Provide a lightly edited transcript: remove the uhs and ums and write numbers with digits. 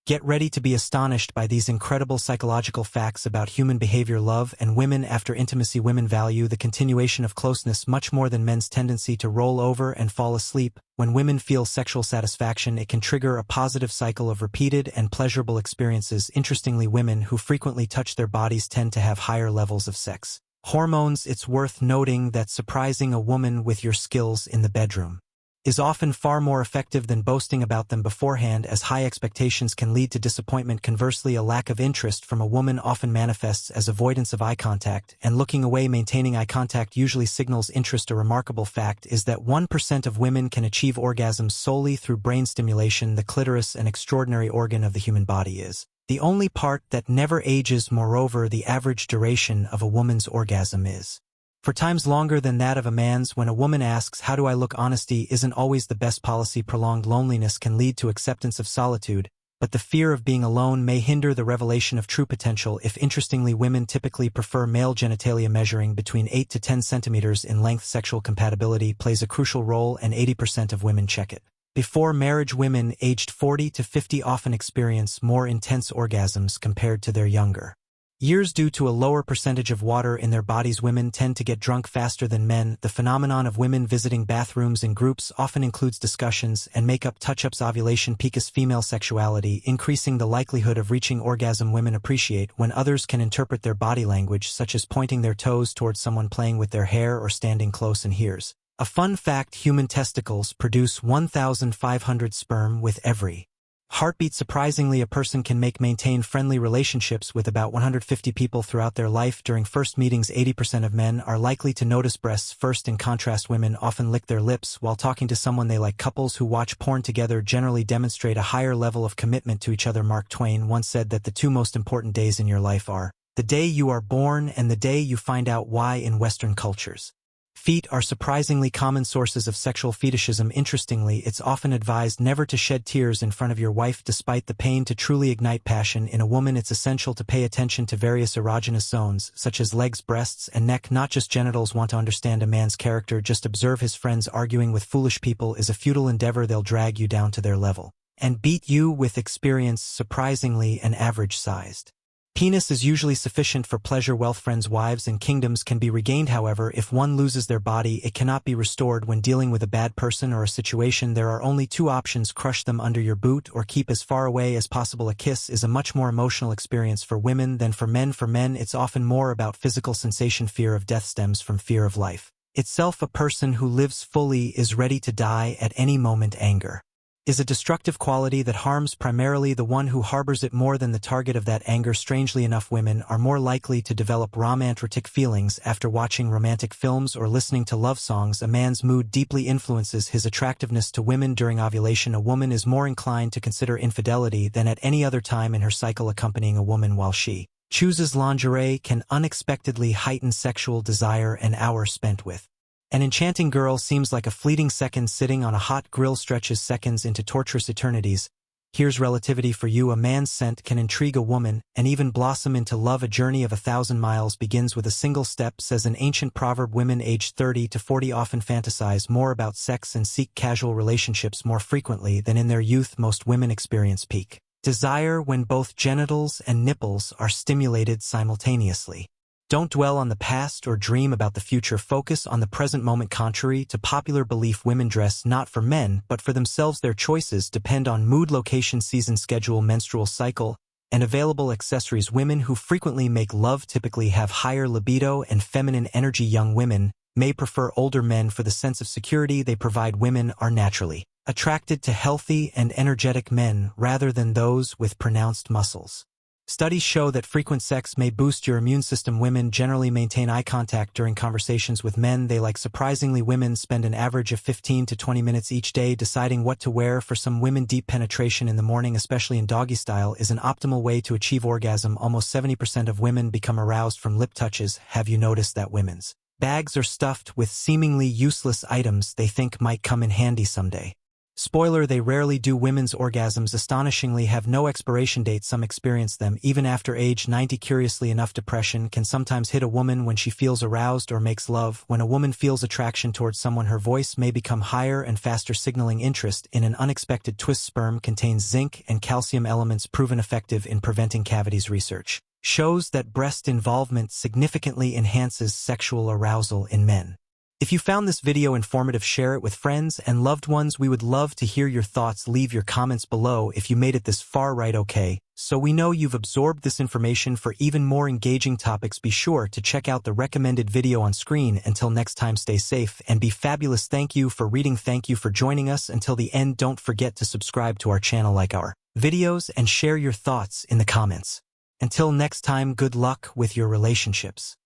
Get ready to be astonished by these incredible psychological facts about human behavior. Love and women. After intimacy, women value the continuation of closeness much more than men's tendency to roll over and fall asleep. When women feel sexual satisfaction, it can trigger a positive cycle of repeated and pleasurable experiences. Interestingly, women who frequently touch their bodies tend to have higher levels of sex hormones. It's worth noting that surprising a woman with your skills in the bedroom is often far more effective than boasting about them beforehand, as high expectations can lead to disappointment. Conversely, a lack of interest from a woman often manifests as avoidance of eye contact, and looking away. Maintaining eye contact usually signals interest. A remarkable fact is that 1% of women can achieve orgasms solely through brain stimulation. The clitoris, an extraordinary organ of the human body, is the only part that never ages. Moreover, the average duration of a woman's orgasm is 4 times longer than that of a man's. When a woman asks, "How do I look?" honesty isn't always the best policy. Prolonged loneliness can lead to acceptance of solitude, but the fear of being alone may hinder the revelation of true potential. Interestingly, women typically prefer male genitalia measuring between 8 to 10 centimeters in length. Sexual compatibility plays a crucial role, and 80% of women check it before marriage. Women aged 40 to 50 often experience more intense orgasms compared to their younger years due to a lower percentage of water in their bodies. Women tend to get drunk faster than men. The phenomenon of women visiting bathrooms in groups often includes discussions and makeup touch-ups. Ovulation peaks female sexuality, increasing the likelihood of reaching orgasm. Women appreciate when others can interpret their body language, such as pointing their toes towards someone, playing with their hair, or standing close. And here's a fun fact: human testicles produce 1,500 sperm with every heartbeat. Surprisingly, a person can maintain friendly relationships with about 150 people throughout their life. During first meetings, 80% of men are likely to notice breasts first. In contrast, women often lick their lips while talking to someone they like. Couples who watch porn together generally demonstrate a higher level of commitment to each other. Mark Twain once said that the 2 most important days in your life are the day you are born and the day you find out why. In Western cultures, feet are surprisingly common sources of sexual fetishism. Interestingly, it's often advised never to shed tears in front of your wife despite the pain. To truly ignite passion in a woman, it's essential to pay attention to various erogenous zones, such as legs, breasts, and neck, not just genitals. Want to understand a man's character? Just observe his friends. Arguing with foolish people is a futile endeavor. They'll drag you down to their level and beat you. With experience, surprisingly, an average-sized penis is usually sufficient for pleasure. Wealth, friends, wives, and kingdoms can be regained. However, if one loses their body, it cannot be restored. When dealing with a bad person or a situation, there are only 2 options: crush them under your boot or keep as far away as possible. A kiss is a much more emotional experience for women than for men. For men, it's often more about physical sensation. Fear of death stems from fear of life itself. A person who lives fully is ready to die at any moment. Anger is a destructive quality that harms primarily the one who harbors it more than the target of that anger. Strangely enough, women are more likely to develop romantic feelings after watching romantic films or listening to love songs. A man's mood deeply influences his attractiveness to women. During ovulation, a woman is more inclined to consider infidelity than at any other time in her cycle. Accompanying a woman while she chooses lingerie can unexpectedly heighten sexual desire. An hour spent with an enchanting girl seems like a fleeting second. Sitting on a hot grill stretches seconds into torturous eternities. Here's relativity for you: a man's scent can intrigue a woman and even blossom into love. A journey of 1,000 miles begins with a single step, says an ancient proverb. Women aged 30 to 40 often fantasize more about sex and seek casual relationships more frequently than in their youth. Most women experience peak desire when both genitals and nipples are stimulated simultaneously. Don't dwell on the past or dream about the future. Focus on the present moment. Contrary to popular belief, women dress not for men, but for themselves. Their choices depend on mood, location, season, schedule, menstrual cycle, and available accessories. Women who frequently make love typically have higher libido and feminine energy. Young women may prefer older men for the sense of security they provide. Women are naturally attracted to healthy and energetic men rather than those with pronounced muscles. Studies show that frequent sex may boost your immune system. Women generally maintain eye contact during conversations with men they like. Surprisingly, women spend an average of 15 to 20 minutes each day deciding what to wear. For some women, deep penetration in the morning, especially in doggy style, is an optimal way to achieve orgasm. Almost 70% of women become aroused from lip touches. Have you noticed that women's bags are stuffed with seemingly useless items they think might come in handy someday? Spoiler, they rarely do. Women's orgasms astonishingly have no expiration date. Some experience them even after age 90. Curiously enough, depression can sometimes hit a woman when she feels aroused or makes love. When a woman feels attraction towards someone, her voice may become higher and faster, signaling interest in an unexpected twist. Sperm contains zinc and calcium, elements proven effective in preventing cavities. Research shows that breast involvement significantly enhances sexual arousal in men. If you found this video informative, share it with friends and loved ones. We would love to hear your thoughts. Leave your comments below if you made it this far. Right, okay, so we know you've absorbed this information. For even more engaging topics, be sure to check out the recommended video on screen. Until next time, stay safe and be fabulous. Thank you for reading. Thank you for joining us until the end. Don't forget to subscribe to our channel, like our videos, and share your thoughts in the comments. Until next time, good luck with your relationships.